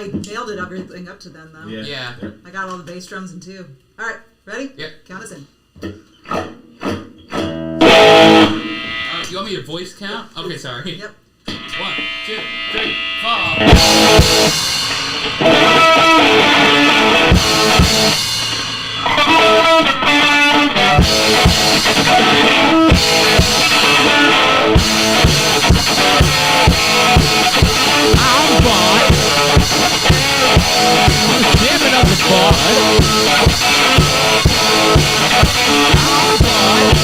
I nailed it everything up to then, though. Yeah. I got all the bass drums in two. All right, ready? Yep. Count us in. You want me to voice count? Okay, sorry. Yep. 1, 2, 3, 4. I'm fine. I'm jamming up the bar. I'm fine.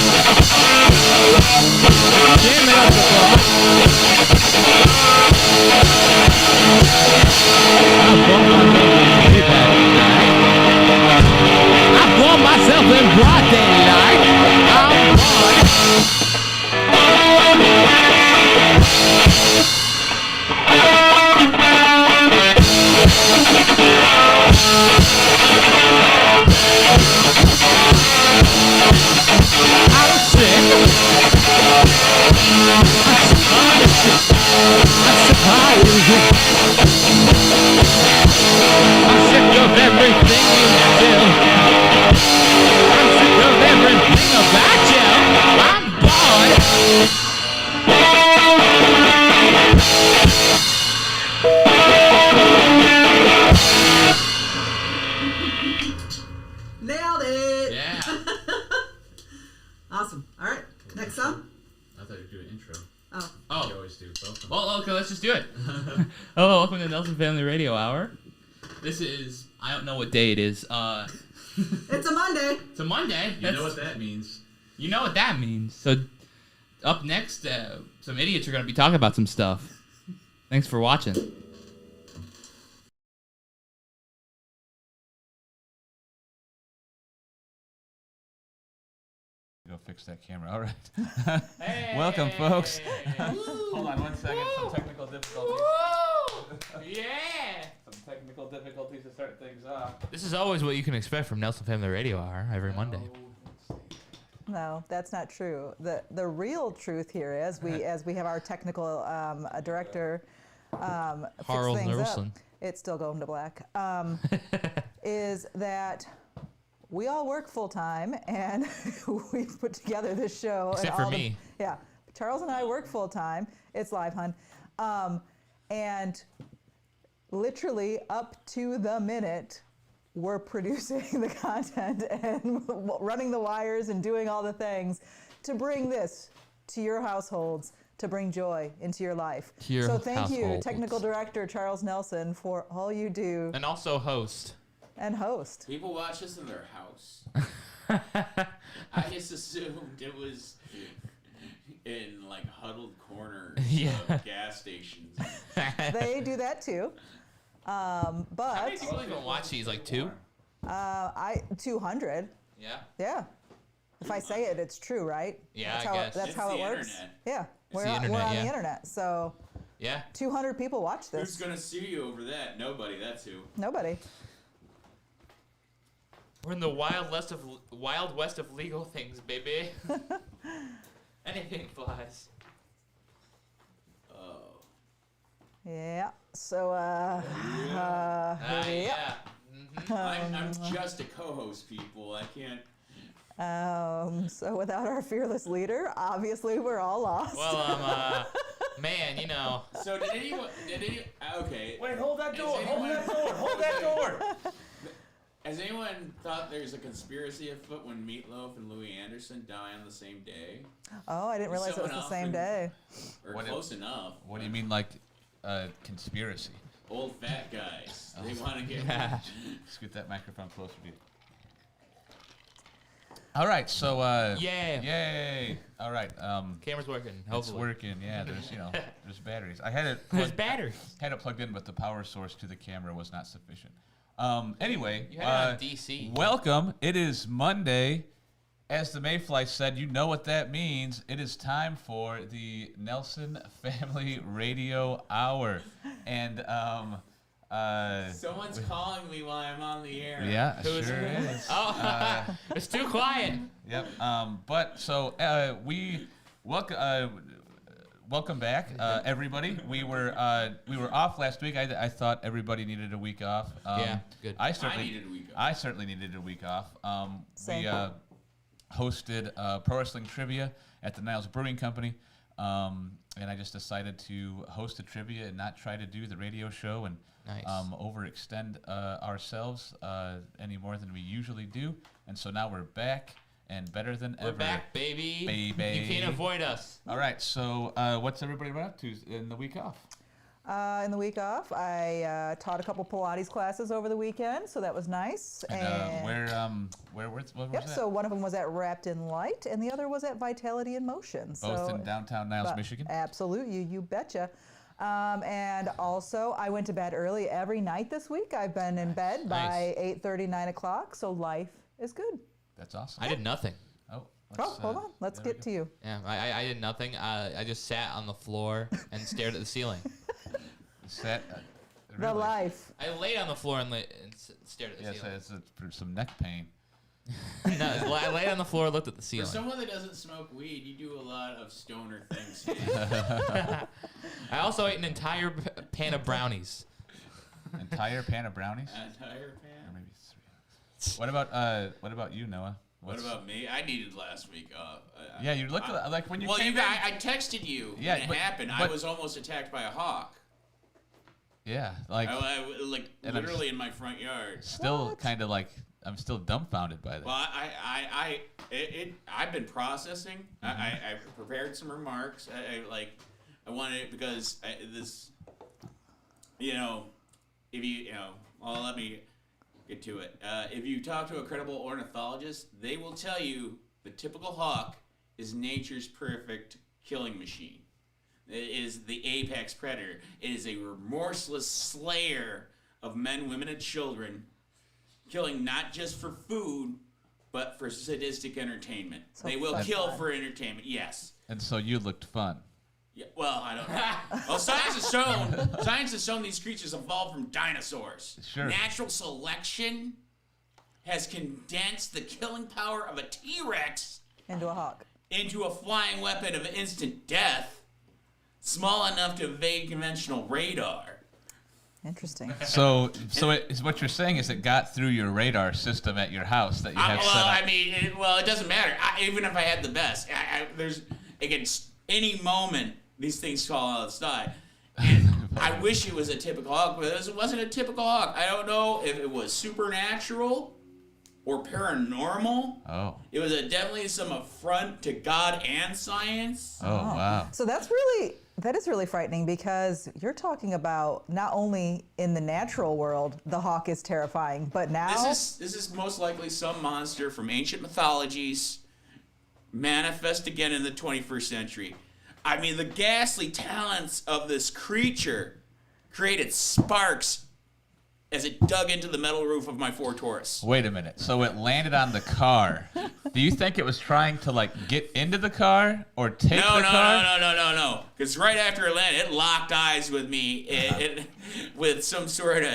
Jamming up the bar. I bought myself in broad daylight. I'm fine. I'm sick. I'm sick of everything you do. I'm sick of everything about you. I'm bored. Nailed it. Yeah. Awesome. All right, next song. I thought you were doing intro. Oh. Oh. You always do. Welcome. Well, okay, let's just do it. Hello, welcome to Nelson Family Radio Hour. This is, I don't know what day it is. It's a Monday. It's a Monday. You know what that means. You know what that means. So, up next, some idiots are going to be talking about some stuff. Thanks for watching. Go fix that camera. All right. Welcome, folks. Hold on 1 second. Some technical difficulties. Yeah! Some technical difficulties to start things off. This is always what you can expect from Nelson Family Radio Hour every Monday. No, that's not true. The real truth here is as we have our technical director fix Harl things Nelson. up, it's still going to black. Is that we all work full time and we put together this show. Except and for all me. Yeah, Charles and I work full time. It's live, hun. And literally up to the minute, we're producing the content and running the wires and doing all the things to bring this to your households, to bring joy into your life. To your so thank you, households. Technical Director Charles Nelson, for all you do And also host. and host. People watch this in their house. I just assumed it was in like huddled corners Yeah. of gas stations. They do that too. How many But people even watch these? Like 2? 200. Yeah. Yeah. If I say it, it's true, right? Yeah, that's I how guess. that's It's how the it works. internet. Yeah, we're the on internet, yeah. the internet, so Yeah. 200 people watch Who's this. gonna sue you over that? Nobody. That's who. Nobody. We're in the wild west of legal things, baby. Anything flies. Oh. Yeah. So Yeah. I'm just a co-host, people. I can't. So without our fearless leader, obviously we're all lost. Well, man, you know. So did anyone? Okay. Wait, hold that door. Is Hold anyone- that door. Hold that door. Has anyone thought there's a conspiracy afoot when Meatloaf and Louis Anderson die on the same day? Oh, I didn't realize it was Someone the same often- day. Or What close enough. What do you mean, like conspiracy? Old fat guys. They want to get. Scoot that microphone closer to you. All right, so Yeah. yay! All right, Camera's working. it's Hopefully. working. Yeah, there's there's batteries. I had it There's plugged, batteries. had it plugged in, but the power source to the camera was not sufficient. Anyway, You had it on DC. welcome. It is Monday. As the Mayfly said, you know what that means. It is time for the Nelson Family Radio Hour, and Someone's calling me while I'm on the air. yeah, Who is sure it? is. Oh, it's too quiet. Yep. But so we welcome. welcome back, everybody. We were off last week. I thought everybody needed a week off. Yeah, good. I certainly needed a week off. I certainly needed a week off. Same. We hosted pro wrestling trivia at the Niles Brewing Company, and I just decided to host a trivia and not try to do the radio show and Nice. overextend ourselves any more than we usually do. And so now we're back and better than We're ever. back, baby. Baby. You can't avoid us. All right, so what's everybody been up to in the week off? In the week off, I taught a couple Pilates classes over the weekend, so that was nice. And where was Yep. that? So one of them was at Wrapped in Light, and the other was at Vitality in Motion. Both so, in downtown Niles, but Michigan. Absolutely, you betcha. And also, I went to bed early every night this week. I've been in bed by 8:30, 9 o'clock, so life is good. That's awesome. I did nothing. Oh, Oh, hold on. Let's there we get to you. Yeah, I did nothing. I just sat on the floor and stared at the ceiling. Set, The life. I laid on the floor and stared at the Yes, ceiling. it's for some neck pain. No, I laid on the floor, looked at the For ceiling. someone that doesn't smoke weed, you do a lot of stoner things. I also ate an entire pan of brownies. Entire pan of brownies. Entire Or pan. maybe 3. What about you, Noah? What about me? I needed last week off. Yeah, you looked like when you Well, came you in. I texted you Yeah, when it but- happened. I but- was almost attacked by a hawk. Yeah, like I And I'm literally in my front yard. still What? kind of like I'm still dumbfounded by that. Well, I've been processing. I prepared some remarks. I wanted it because this, if well, let me get to it. If you talk to a credible ornithologist, they will tell you the typical hawk is nature's perfect killing machine. It is the apex predator. It is a remorseless slayer of men, women, and children, killing not just for food, but for sadistic entertainment. So They will fun. kill for entertainment, yes. And so you looked fun. Yeah, well, I don't know. Well, science has shown these creatures evolved from dinosaurs. Sure. Natural selection has condensed the killing power of a T-Rex Into a hawk. into a flying weapon of instant death, small enough to evade conventional radar. Interesting. So what you're saying is it got through your radar system at your house that you have set up. It doesn't matter. Even if I had the best, any moment these things fall out of the sky. And I wish it was a typical hawk, but it wasn't a typical hawk. I don't know if it was supernatural or paranormal. Oh. It was definitely some affront to God and science. Oh, wow. So that is really frightening because you're talking about not only in the natural world the hawk is terrifying, but now This is most likely some monster from ancient mythologies manifest again in the 21st century. I mean, the ghastly talents of this creature created sparks as it dug into the metal roof of my Ford Taurus. Wait a minute. So it landed on the car. Do you think it was trying to get into the car or take the car? No. Because right after it landed, it locked eyes with me with some sort of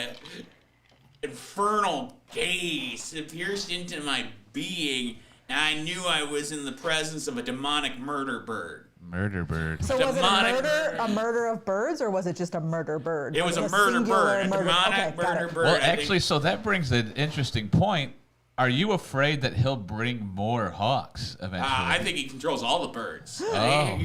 infernal gaze. It pierced into my being, and I knew I was in the presence of a demonic murder bird. Murder bird. So was it Demonic a murder of birds, or was it just a murder bird? It was a murder singular bird, a demonic Okay, got murder it. bird. Well, I think- actually, so that brings an interesting point. Are you afraid that he'll bring more hawks eventually? I think he controls all the birds. Oh.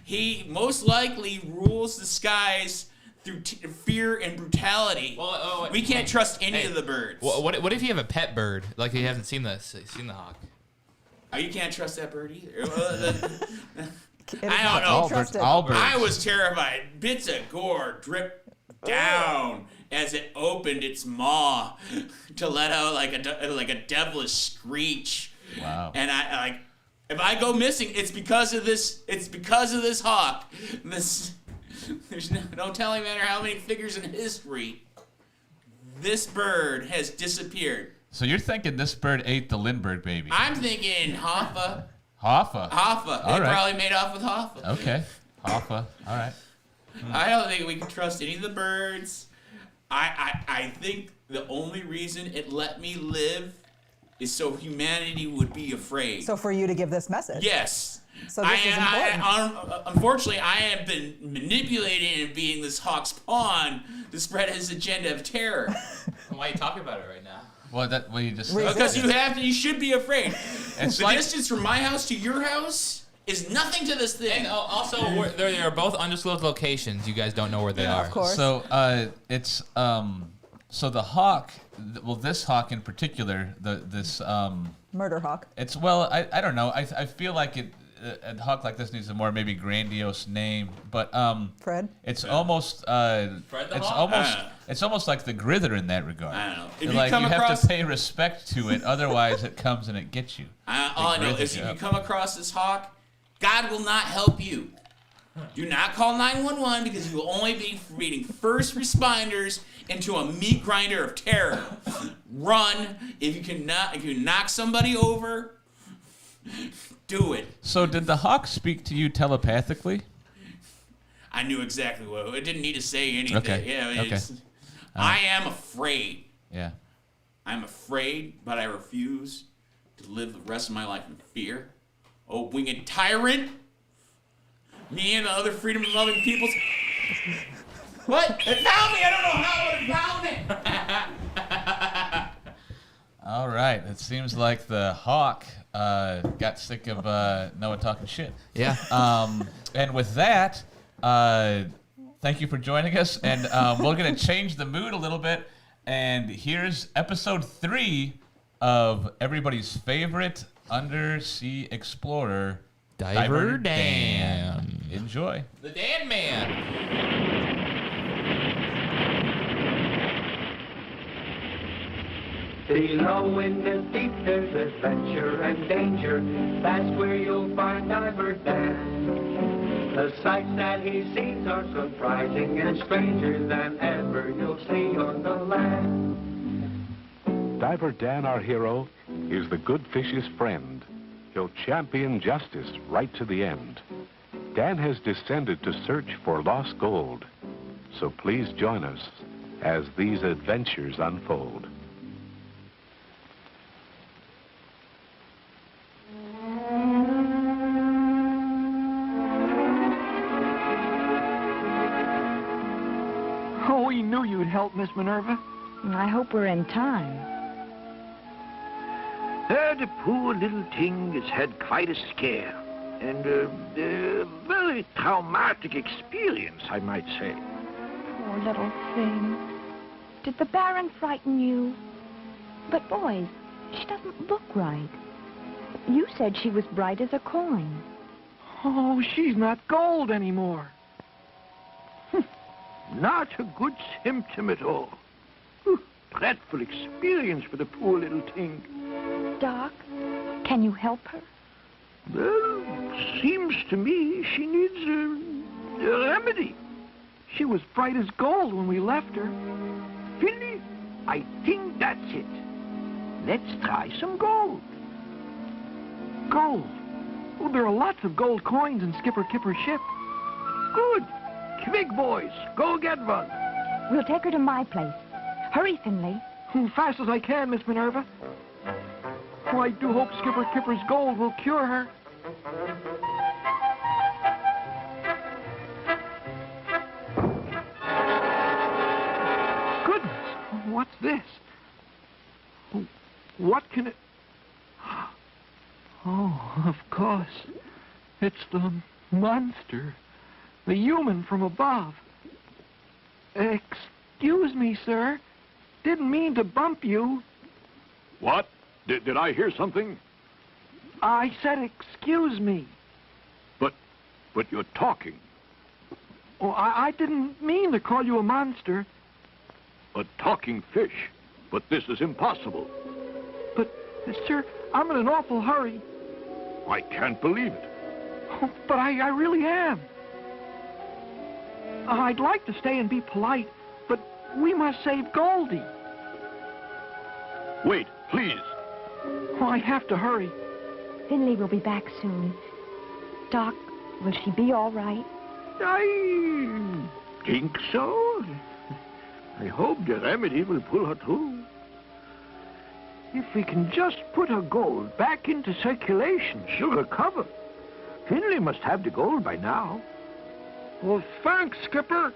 He most likely rules the skies through fear and brutality. Well, we can't trust any Hey, of the birds. What if you have a pet bird? Like you haven't seen the hawk. Oh, you can't trust that bird either. It is I not don't know. to be trusted. All birds. I was terrified. Bits of gore dripped down as it opened its maw to let out like a devilish screech. Wow. And I if I go missing, it's because of this. It's because of this hawk. There's no telling matter how many figures in history. This bird has disappeared. So you're thinking this bird ate the Lindbergh baby? I'm thinking Hoffa. Hoffa. Hoffa. All They right. probably made off with Hoffa. Okay. Hoffa. All right. I don't think we can trust any of the birds. I think the only reason it let me live is so humanity would be afraid. So for you to give this message. Yes. So this is important. Unfortunately, I have been manipulated and being this hawk's pawn to spread his agenda of terror. Why are you talking about it right now? Well, you just Resist. Because you should be afraid. It's The like distance from my house to your house is nothing to this thing. And also, they are both undisclosed locations. You guys don't know where they are. Of course. so. It's so the hawk. Well, this hawk in particular, this Murder hawk. It's I don't know. I feel like a hawk like this needs a more maybe grandiose name, but Fred? it's almost the Hawk? it's almost like the Grither in that regard. I don't know. If you Like come you have across- to pay respect to it, otherwise it comes and it gets you. All I know Grither is you if you up. come across this hawk, God will not help you. Do not call 911 because you will only be reading first responders into a meat grinder of terror. Run if you knock somebody over. Do it. So did the hawk speak to you telepathically? I knew exactly what. It didn't need to say anything. Okay. Yeah. Okay. I am afraid. Yeah. I'm afraid, but I refuse to live the rest of my life in fear. Oh, winged tyrant! Me and the other freedom-loving peoples. What? It found me! I don't know how it found it! All right. It seems like the hawk got sick of Noah talking shit. Yeah. And with that, thank you for joining us. And we're going to change the mood a little bit. And here's episode 3 of everybody's favorite undersea explorer, Diver Dan. Enjoy. The Dan Man. Below in the deep there's adventure and danger. That's where you'll find Diver Dan. The sights that he sees are surprising and stranger than ever you'll see on the land. Diver Dan, our hero, is the good fish's friend. He'll champion justice right to the end. Dan has descended to search for lost gold. So please join us as these adventures unfold. Oh, we knew you'd help, Miss Minerva. I hope we're in time. The poor little thing has had quite a scare. And a very traumatic experience, I might say. Poor little thing. Did the Baron frighten you? But, boys, she doesn't look right. You said she was bright as a coin. Oh, she's not gold anymore. Not a good symptom at all. Dreadful experience for the poor little thing. Doc, can you help her? Well, seems to me she needs a remedy. She was bright as gold when we left her. Finley, I think that's it. Let's try some gold. Gold? Oh, there are lots of gold coins in Skipper Kipper's ship. Good. Quick, boys. Go get one. We'll take her to my place. Hurry, Finley. Fast as I can, Miss Minerva. Oh, I do hope Skipper Kipper's gold will cure her. Goodness, what's this? Oh, what can it... Oh, of course. It's the monster. The human from above. Excuse me, sir. Didn't mean to bump you. What? Did I hear something? I said excuse me. But you're talking. Oh, I didn't mean to call you a monster. A talking fish. But this is impossible. But, sir, I'm in an awful hurry. I can't believe it. Oh, but I really am. I'd like to stay and be polite, but we must save Goldie. Wait, please. Oh, I have to hurry. Finley will be back soon. Doc, will she be all right? I think so. I hope the remedy will pull her through. If we can just put her gold back into circulation, she'll recover. Finley must have the gold by now. Well, thanks, Skipper.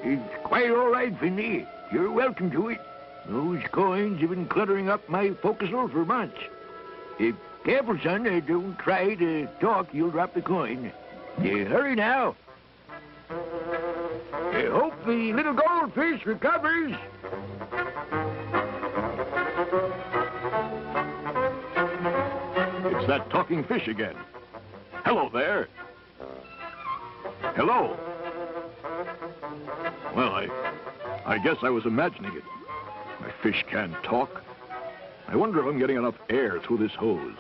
It's quite all right, Finley. You're welcome to it. Those coins have been cluttering up my forecastle for months. Careful, son. Don't try to talk. You'll drop the coin. Hurry now. Hope the little goldfish recovers. It's that talking fish again. Hello there. Hello. Well, I guess I was imagining it. My fish can't talk. I wonder if I'm getting enough air through this hose.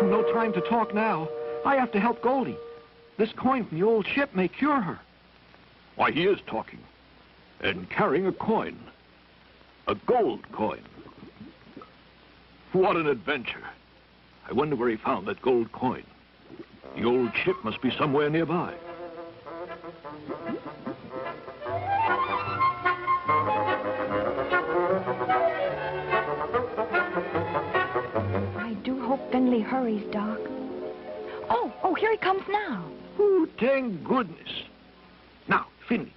No time to talk now. I have to help Goldie. This coin from the old ship may cure her. Why, he is talking. And carrying a coin. A gold coin. What an adventure. I wonder where he found that gold coin. The old ship must be somewhere nearby. I do hope Finley hurries, Doc. Oh, here he comes now. Oh, thank goodness. Now, Finley,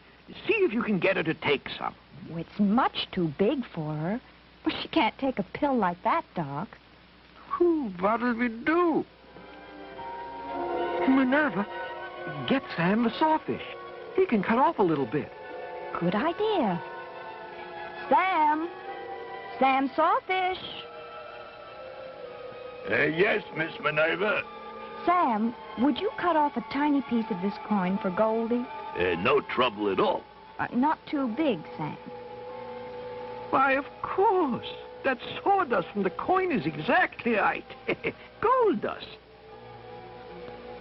see if you can get her to take some. Oh, it's much too big for her. Well, she can't take a pill like that, Doc. What'll we do? Minerva, get Sam the sawfish. He can cut off a little bit. Good idea. Sam Sawfish. Yes, Miss Minerva. Sam, would you cut off a tiny piece of this coin for Goldie? No trouble at all. Not too big, Sam. Why, of course. That sawdust from the coin is exactly right. Gold dust.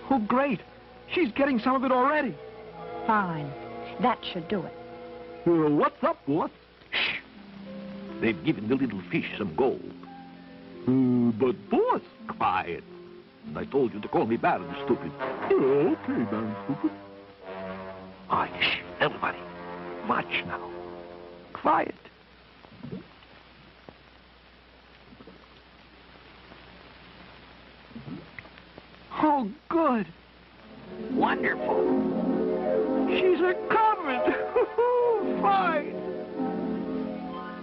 Oh, great. She's getting some of it already. Fine. That should do it. What's up, boss? Shh. They've given the little fish some gold. But, boss, Quiet. I told you to call me Baron, stupid. Okay, Baron Stupid. All right, shh. Everybody. Watch now. Quiet. Oh, good. Wonderful. She's a comet. Fine.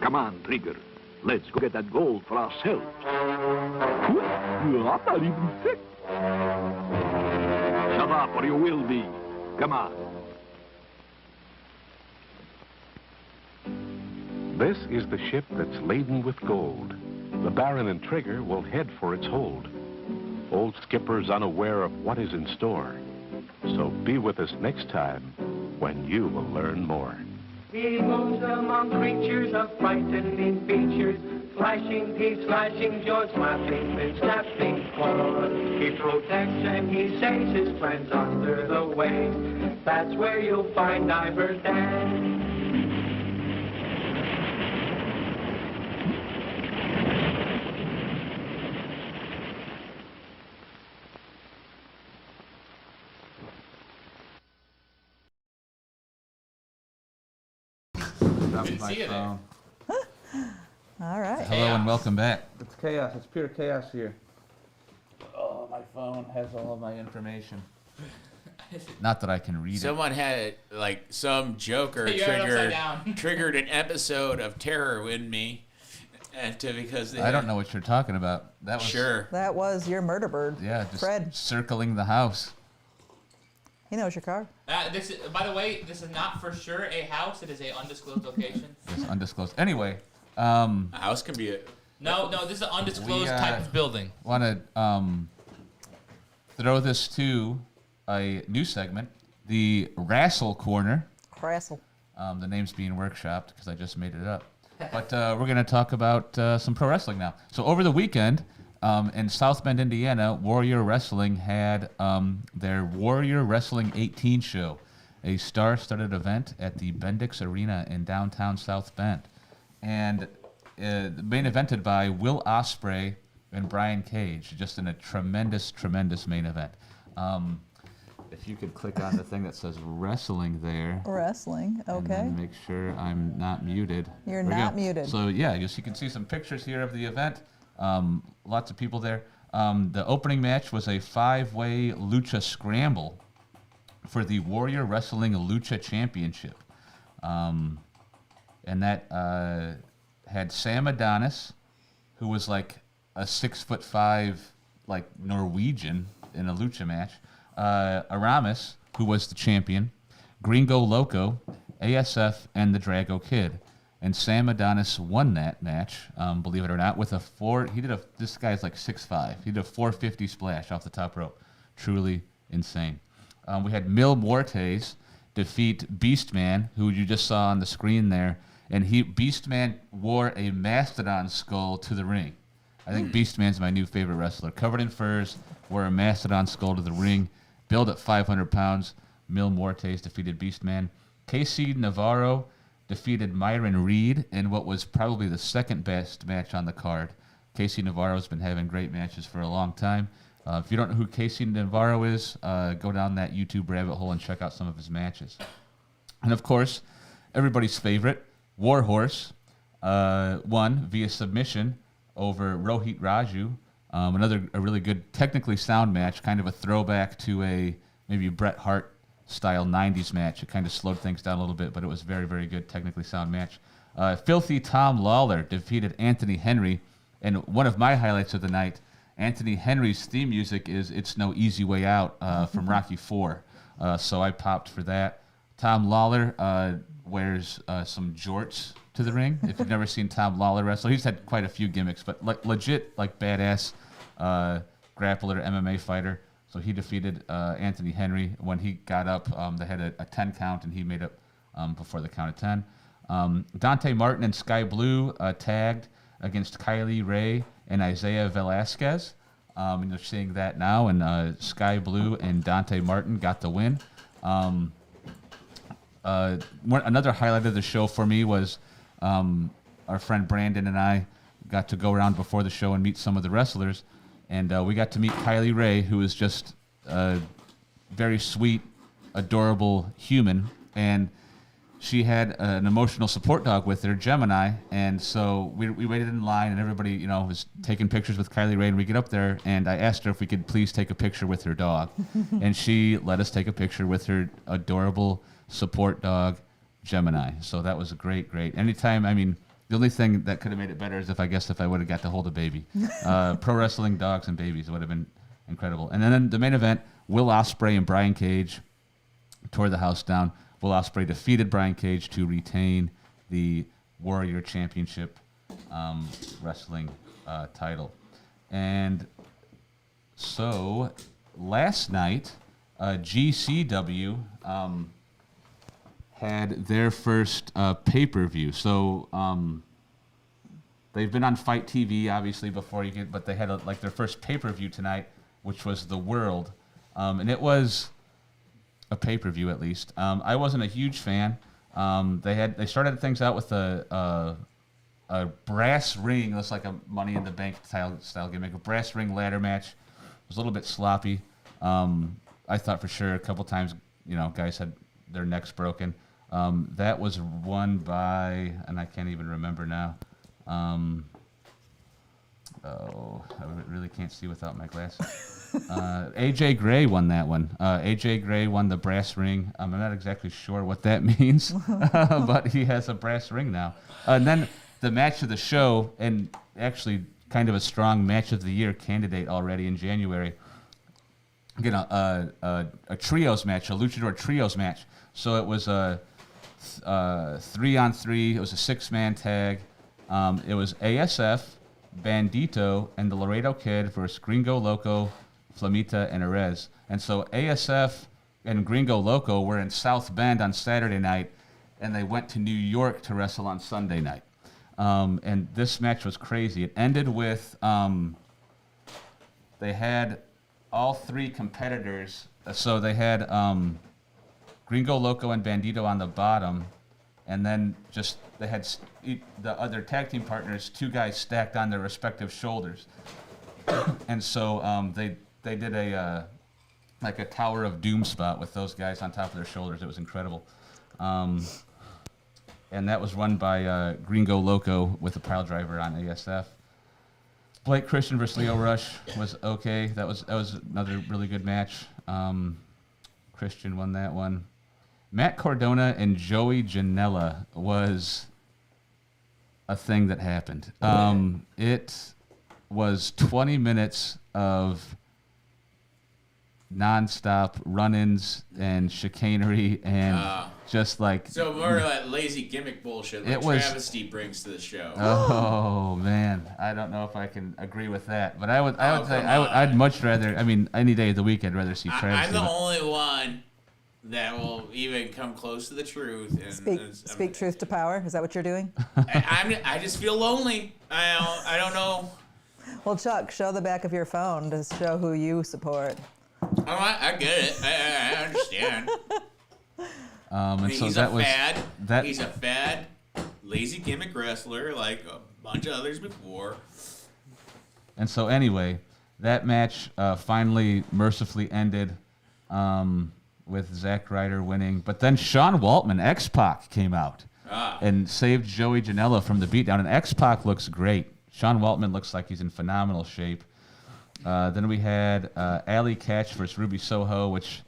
Come on, Trigger. Let's go get that gold for ourselves. I'm not even sick. Shut up, or you will be. Come on. This is the ship that's laden with gold. The Baron and Trigger will head for its hold. Old Skipper's unaware of what is in store. So be with us next time when you will learn more. He moves among creatures of frightening features, flashing teeth, slashing jaws, slapping and snapping claws. He protects and he saves his friends under the waves. That's where you'll find Diver Dan. Didn't see you there. All right. Hello and welcome back. It's chaos. It's pure chaos here. Oh, my phone has all of my information. Not that I can read Someone had some joker You're upside down. triggered an episode of terror in me, because it. I don't know what you're talking about. That was sure. That was your murder bird. Yeah, just Fred. circling the house. He knows your car. This is, by the way, this is not for sure a house. It is a undisclosed location. It's undisclosed. Anyway, A house can be a. No, this is an undisclosed type of building. Want to throw this to a new segment, the Wrestle Corner. Wrestle. The name's being workshopped because I just made it up. But we're going to talk about some pro wrestling now. So over the weekend in South Bend, Indiana, Warrior Wrestling had their Warrior Wrestling 18 show, a star-studded event at the Bendix Arena in downtown South Bend. And main evented by Will Ospreay and Brian Cage, just in a tremendous, tremendous main event. if you could click on the thing that says wrestling there. Wrestling, And okay. then make sure I'm not muted. You're There we not go. muted. So yeah, you can see some pictures here of the event. Lots of people there. The opening match was a 5-way lucha scramble for the Warrior Wrestling Lucha Championship. And that had Sam Adonis, who was like a 6'5", like Norwegian in a lucha match. Aramis, who was the champion. Gringo Loco, ASF, and the Drago Kid. And Sam Adonis won that match, believe it or not, with this guy's like 6'5". He did a 450 splash off the top rope. Truly insane. We had Mil Muertes defeat Beastman, who you just saw on the screen there. And Beastman wore a mastodon skull to the ring. I think Beastman's my new favorite wrestler. Covered in furs, wore a mastodon skull to the ring. Billed at 500 pounds. Mil Muertes defeated Beastman. Casey Navarro defeated Myron Reed in what was probably the second best match on the card. Casey Navarro's been having great matches for a long time. If you don't know who Casey Navarro is, go down that YouTube rabbit hole and check out some of his matches. And of course, everybody's favorite, Warhorse, won via submission over Rohit Raju. A really good, technically sound match, kind of a throwback to maybe Bret Hart style 90s match. It kind of slowed things down a little bit, but it was very, very good, technically sound match. Filthy Tom Lawler defeated Anthony Henry. And one of my highlights of the night, Anthony Henry's theme music is It's No Easy Way Out from Rocky IV. So I popped for that. Tom Lawler wears some jorts to the ring. If you've never seen Tom Lawler wrestle, he's had quite a few gimmicks, but legit, badass grappler, MMA fighter. So he defeated Anthony Henry. When he got up, they had a 10 count, and he made up before the count of 10. Dante Martin and Sky Blue tagged against Kylie Ray and Isaiah Velasquez. And you're seeing that now, and Sky Blue and Dante Martin got the win. Another highlight of the show for me was our friend Brandon and I got to go around before the show and meet some of the wrestlers. And we got to meet Kylie Ray, who is just a very sweet, adorable human. And she had an emotional support dog with her, Gemini. And so we waited in line, and everybody, was taking pictures with Kylie Ray. And we get up there, and I asked her if we could please take a picture with her dog. And she let us take a picture with her adorable support dog, Gemini. So that was great. Anytime, the only thing that could have made it better is if I would have got to hold a baby. Pro wrestling dogs and babies would have been incredible. And then the main event, Will Ospreay and Brian Cage tore the house down. Will Ospreay defeated Brian Cage to retain the Warrior Championship wrestling title. And so last night, GCW had their first pay-per-view. So they've been on Fight TV, obviously, but they had their first pay-per-view tonight, which was The World. And it was a pay-per-view, at least. I wasn't a huge fan. They started things out with a brass ring. It looks like a Money in the Bank style gimmick. A brass ring ladder match. It was a little bit sloppy. I thought for sure a couple times, guys had their necks broken. That was won by, and I can't even remember now. I really can't see without my glasses. AJ Gray won that one. AJ Gray won the brass ring. I'm not exactly sure what that means, but he has a brass ring now. And then the match of the show, and actually kind of a strong match of the year candidate already in January. Again, a trios match, a luchador trios match. So it was a 3-on-3. It was a 6-man tag. It was ASF, Bandito, and the Laredo Kid versus Gringo Loco, Flamita, and Erez. And so ASF and Gringo Loco were in South Bend on Saturday night, and they went to New York to wrestle on Sunday night. And this match was crazy. It ended with they had all 3 competitors. So they had Gringo Loco and Bandito on the bottom, and then they had the other tag team partners, 2 guys stacked on their respective shoulders. And so they did a like a Tower of Doom spot with those guys on top of their shoulders. It was incredible. And that was run by Gringo Loco with a pile driver on ASF. Blake Christian versus Leo Rush was okay. That was another really good match. Christian won that one. Matt Cardona and Joey Janela was a thing that happened. It was 20 minutes of nonstop run-ins and chicanery and just like... So more of that lazy gimmick bullshit like Travesty brings to the show. Oh, man. I don't know if I can agree with that. But I'd much rather... I mean, any day of the week, I'd rather see Travesty. I'm the only one that will even come close to the truth. And, speak truth to power. Is that what you're doing? I just feel lonely. I don't know. Well, Chuck, show the back of your phone to show who you support. Oh, I get it. I understand. And so he's that a was fad. He's a fad, lazy gimmick wrestler like a bunch of others before. And so anyway, that match finally mercifully ended with Zack Ryder winning. But then Sean Waltman, X-Pac, came out and saved Joey Janela from the beatdown. And X-Pac looks great. Sean Waltman looks like he's in phenomenal shape. Then we had Allie Katch versus Ruby Soho, which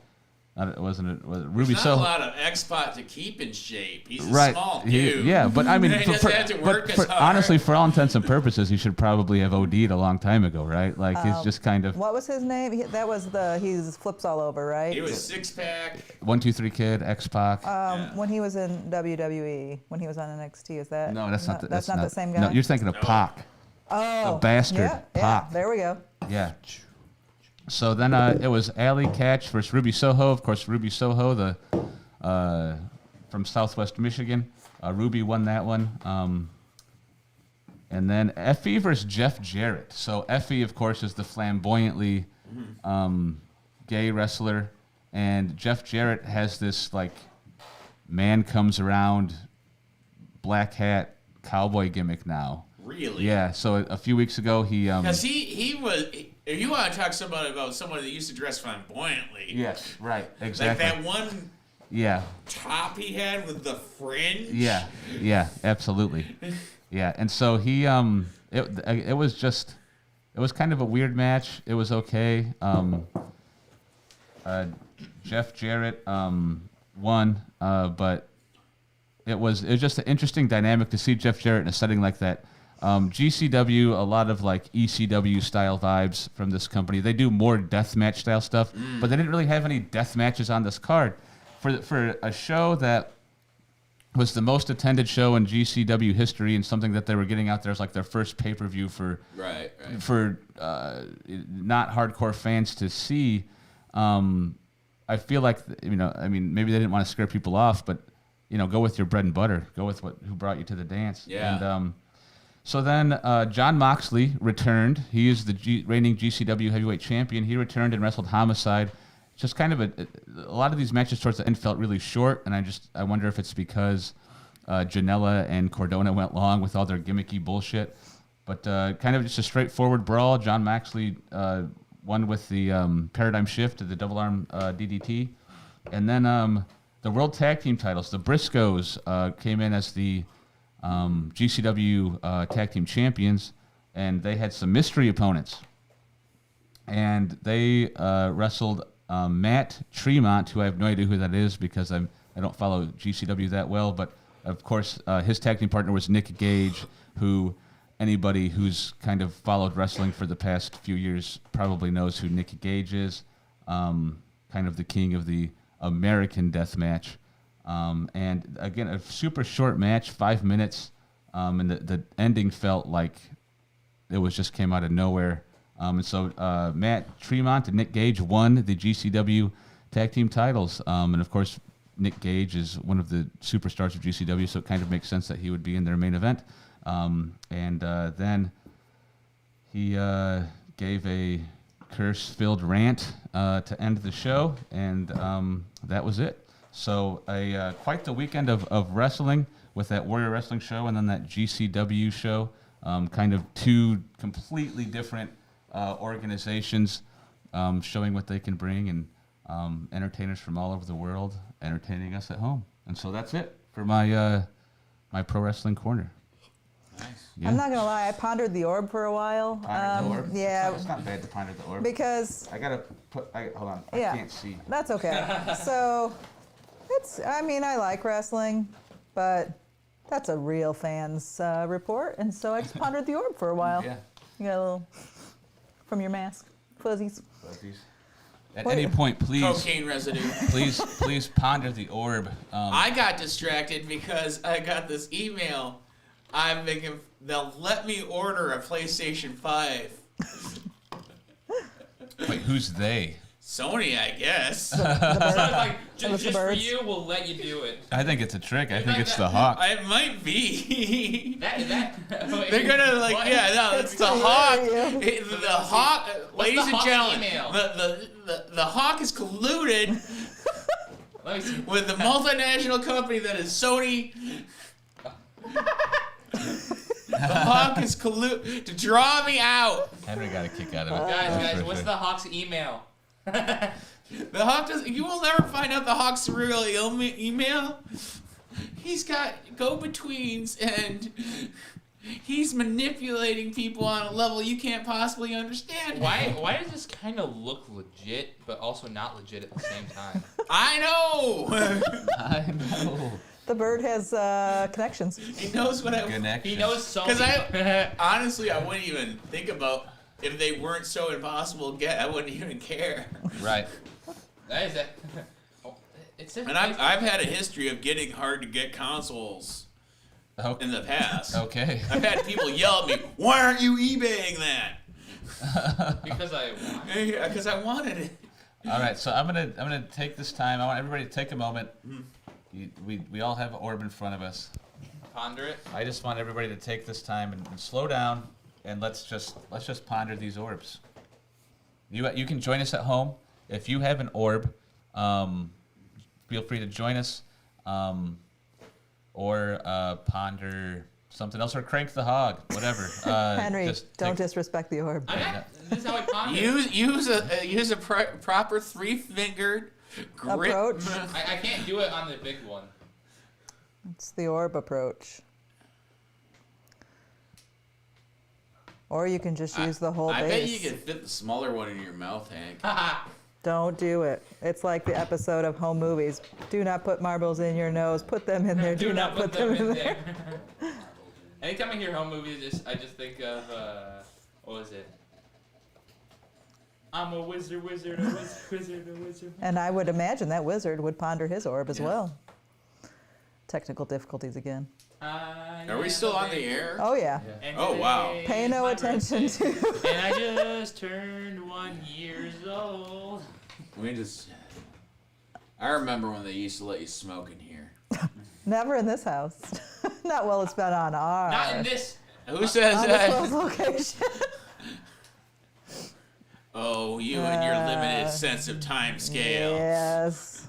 Ruby There's Soho. not a lot of X-Pac to keep in shape. He's a Right. small dude. But I mean, he doesn't have to work as hard. honestly, for all intents and purposes, he should probably have OD'd a long time ago, right? Like he's just kind of What was his name? He's flips all over, right? He was six-pack. 1, 2, 3 Kid, X-Pac. When he was in WWE, when he was on NXT, is that? No, that's not the same guy. No, you're thinking of Pac. Oh, the bastard yeah, Pac. there we go. Yeah. So then it was Allie Katch versus Ruby Soho. Of course, Ruby Soho, from Southwest Michigan. Ruby won that one. And then Effie versus Jeff Jarrett. So Effie, of course, is the flamboyantly gay wrestler. And Jeff Jarrett has this, like, man comes around, black hat, cowboy gimmick now. Really? Yeah, so a few weeks ago he... Because he was... If you want to talk about somebody that used to dress flamboyantly... Yes, right, exactly. Like that one top he had with the fringe? Yeah, absolutely. Yeah, and so he... It was just... It was kind of a weird match. It was okay. Jeff Jarrett won, but it was just an interesting dynamic to see Jeff Jarrett in a setting like that. GCW, a lot of like ECW style vibes from this company. They do more deathmatch style stuff, but they didn't really have any death matches on this card. For a show that was the most attended show in GCW history and something that they were getting out there as like their first pay-per-view for not hardcore fans to see. I feel like, I mean, maybe they didn't want to scare people off, but go with your bread and butter. Go with who brought you to the dance. Yeah. And so then Jon Moxley returned. He is the reigning GCW heavyweight champion. He returned and wrestled Homicide. Just kind of a lot of these matches towards the end felt really short, and I wonder if it's because Janela and Cardona went long with all their gimmicky bullshit. But kind of just a straightforward brawl. Jon Moxley won with the paradigm shift to the double arm DDT. And then the World Tag Team titles, the Briscoes came in as the GCW Tag Team Champions, and they had some mystery opponents. And they wrestled Matt Tremont, who I have no idea who that is because I don't follow GCW that well, but of course his tag team partner was Nick Gage, who anybody who's kind of followed wrestling for the past few years probably knows who Nick Gage is, kind of the king of the American death match. And again, a super short match, 5 minutes, and the ending felt like it just came out of nowhere. And so Matt Tremont and Nick Gage won the GCW tag team titles. And of course, Nick Gage is one of the superstars of GCW, so it kind of makes sense that he would be in their main event. And then he gave a curse-filled rant to end the show, and that was it. So quite the weekend of wrestling with that Warrior Wrestling show and then that GCW show. Kind of two completely different organizations showing what they can bring. And entertainers from all over the world entertaining us at home. And so that's it for my my pro wrestling corner. Nice. Yeah. I'm not gonna lie, I pondered the orb for a while. Pondered the orb? Yeah. It's not bad to ponder the orb. Because I gotta put. Hold on. Yeah. I can't see. that's okay. So I mean, I like wrestling, but that's a real fan's report, and so I just pondered the orb for a while. Yeah. You got a little from your mask, fuzzies. At What- any point, please, Cocaine residue. please ponder the orb. I got distracted because I got this email. I'm thinking they'll let me order a PlayStation 5. Wait, who's they? Sony, I guess. So it's like, That was just the for birds. you, we'll let you do it. I think it's a trick. I think it's the hawk. It might be. That They're gonna like, what? yeah, no, it's the to hawk. hear you. The hawk, ladies the and hawk's gentlemen, email? the hawk is colluded Let me see. with the multinational company that is Sony. The hawk is colluded to draw me out. Henry got a kick out of it. Guys, what's the Hawk's email? The hawk does. You will never find out the hawk's real email. He's got go-betweens and he's manipulating people on a level you can't possibly understand. Why does this kind of look legit, but also not legit at the same time? I know. I know. The bird has connections. He knows what I. Connection. He knows so. Because I honestly, I wouldn't even think about if they weren't so impossible to get. I wouldn't even care. Right. That is it. Oh, it says And I've had a history of getting hard to get consoles in the past. Okay. I've had people yell at me, "Why aren't you eBaying that?" because I. Because I wanted it. All right. So I'm gonna take this time. I want everybody to take a moment. We all have an orb in front of us. Ponder it. I just want everybody to take this time and slow down, and let's just ponder these orbs. You can join us at home if you have an orb. Feel free to join us, or ponder something else, or crank the hog, whatever. Henry, don't disrespect the orb. This is how I ponder. Use a proper 3-fingered grip. Approach. I can't do it on the big one. It's the orb approach. Or you can just use the whole I base. bet you can fit the smaller one in your mouth, Hank. Don't do it. It's like the episode of Home Movies. Do not put marbles in your nose. Put them in there. Do not put them in there. Anytime I hear home movies, I just think of what was it? I'm a wizard, a wizard, a wizard. And I would imagine that wizard would ponder his orb as well. Technical difficulties again. Are we still on the air? Oh, yeah. Oh, wow. Pay no attention to. And I just turned 1 year old. I remember when they used to let you smoke in here. Never in this house. Not while it's been on our. Not in this. Who says undisclosed that? location. Oh, you and your limited sense of time scale. Yes.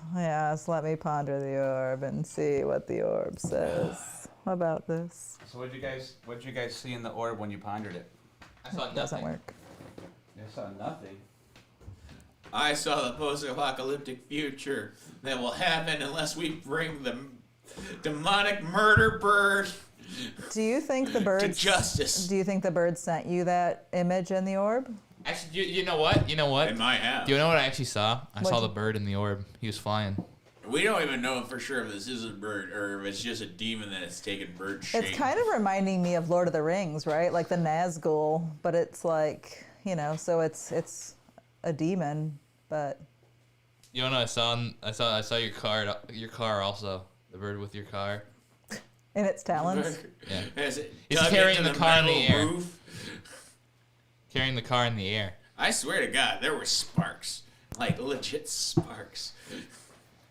Let me ponder the orb and see what the orb says about this. So what did you guys see in the orb when you pondered it? I saw It doesn't nothing. work. You saw nothing. I saw the post-apocalyptic future that will happen unless we bring the demonic murder bird Do you think the to birds? justice. Do you think the bird sent you that image in the orb? Actually, you know what? You know what? They might have. Do you know what I actually saw? I What'd saw you- the bird in the orb. He was flying. We don't even know for sure if this is a bird or if it's just a demon that has taken bird shape. It's kind of reminding me of Lord of the Rings, right? Like the Nazgul, but it's like, so it's a demon, but You know what I saw your car also. The bird with your car. in its talons. Yeah. Has it He's dug carrying into the car in the metal air. roof? Carrying the car in the air. I swear to God, there were sparks. Like legit sparks.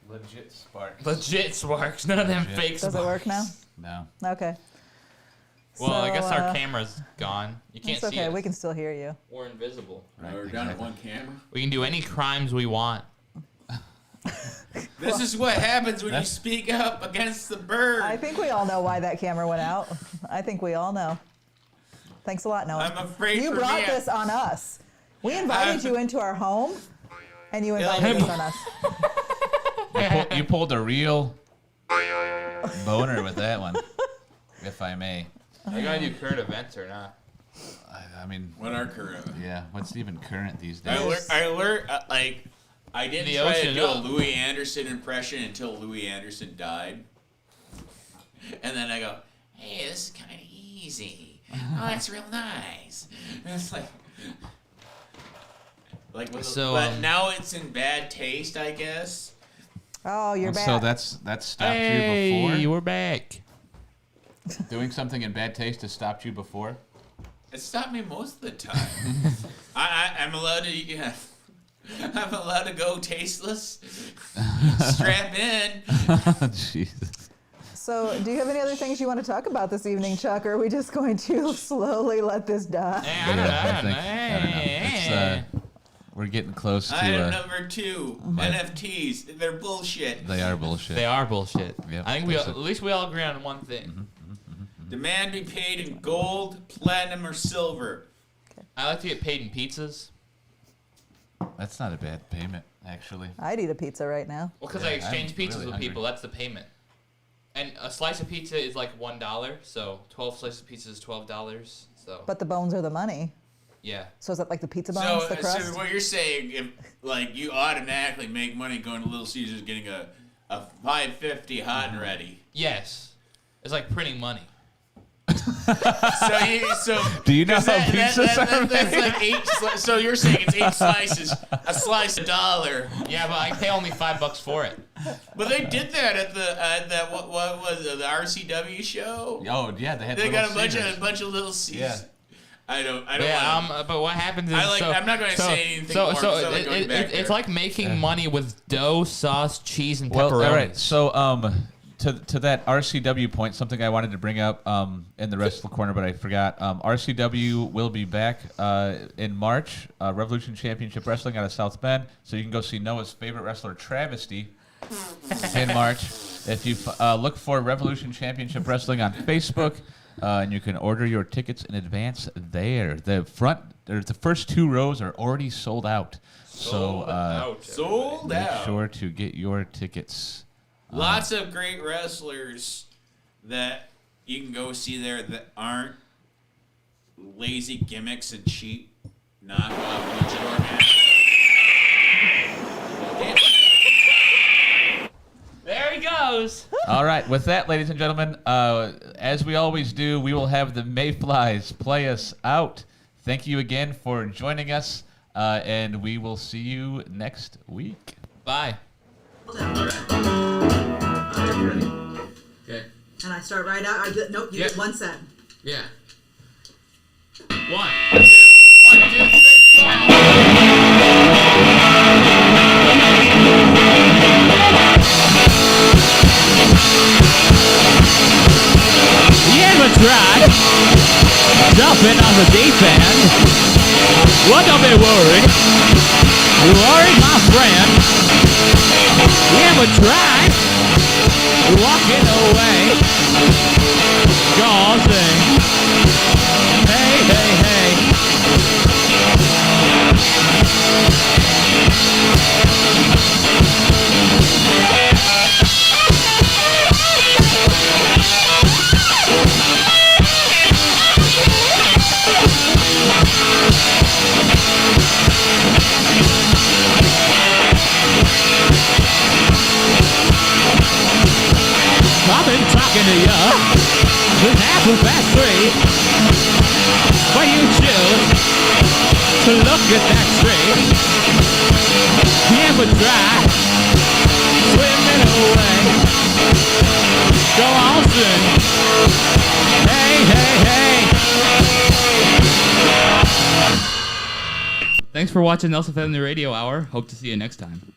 Legit sparks. Legit sparks. None of them fake Does sparks. it work now? No. Okay. Well, I guess our So, camera's gone. You can't It's see okay. us. We can still hear you. We're invisible. We're done at one camera. We can do any crimes we want. This is what happens when you speak up against the bird. I think we all know why that camera went out. I think we all know. Thanks a lot, Noah. I'm afraid you for brought me. this on us. We invited you into our home, And you invited us on us. You pulled a real boner with that one, if I may. Are you gonna do current events or not? I mean, What are current? yeah. What's even current these days? I learned I didn't The try to ocean do a up. Louis Anderson impression until Louis Anderson died, and then I go, "Hey, this is kind of easy. Oh, that's real nice." And it's like So, but now it's in bad taste, I guess. Oh, you're back. So that stopped you before? we're back. Doing something in bad taste has stopped you before? It stopped me most of the time. I'm allowed to. Yeah, I'm allowed to go tasteless. Strap in. Jesus. So, do you have any other things you want to talk about this evening, Chuck, or are we just going to slowly let this die? I don't know. It's, we're getting close to. Item number 2, NFTs. They're bullshit. They are bullshit. They are bullshit. Yep, I think that's at least we all agree on one thing. Demand be paid in gold, platinum, or silver. I like to get paid in pizzas. That's not a bad payment, actually. I'd eat a pizza right now. Well, because Yeah, I exchange I'm pizzas really with hungry. people. That's the payment. And a slice of pizza is like $1, so 12 slices of pizza is $12. So But the bones are the money. yeah. So is that like the pizza bones, the crust? So what you're saying, if like you automatically make money going to Little Caesars getting a $5.50 hot and ready. Yes. It's like printing money. So Do you know how that, pizzas are that's made? like 8. So you're saying it's 8 slices, a slice $1. Yeah, but I pay only $5 for it. But they did that at that what was it, the RCW show? Oh, yeah, they had They Little got a Caesars. bunch of Little Caesars. Yeah. I don't. Yeah, but what happens is I'm not going to say anything more. It's like making money with dough, sauce, cheese, and pepperoni. Well, all right. So, to that RCW point, something I wanted to bring up in the Wrestle Corner, but I forgot. RCW will be back in March. Revolution Championship Wrestling out of South Bend. So you can go see Noah's favorite wrestler, Travesty, in March. If you look for Revolution Championship Wrestling on Facebook, and you can order your tickets in advance there. The first 2 rows are already sold out. Sold out. Make sure to get your tickets. Lots of great wrestlers that you can go see there that aren't lazy gimmicks and cheap knockoff luchador matches. There he goes. All right. With that, ladies and gentlemen, as we always do, we will have the Mayflies play us out. Thank you again for joining us, and we will see you next week. Bye. Okay. Okay. And I start right out. Nope, you get 1 set. Yeah. 1, 2, 1, 2, 3, You ever tried jumping on the deep end? Well, don't be worried. You worried, my friend. You ever tried walking away? Causing, hey, hey, hey. I've been talking to you since 3:30, but you choose to look at that tree. You ever try swimming away? Go on, swim. Hey, hey, hey. Thanks for watching Nelson Family Radio Hour. Hope to see you next time.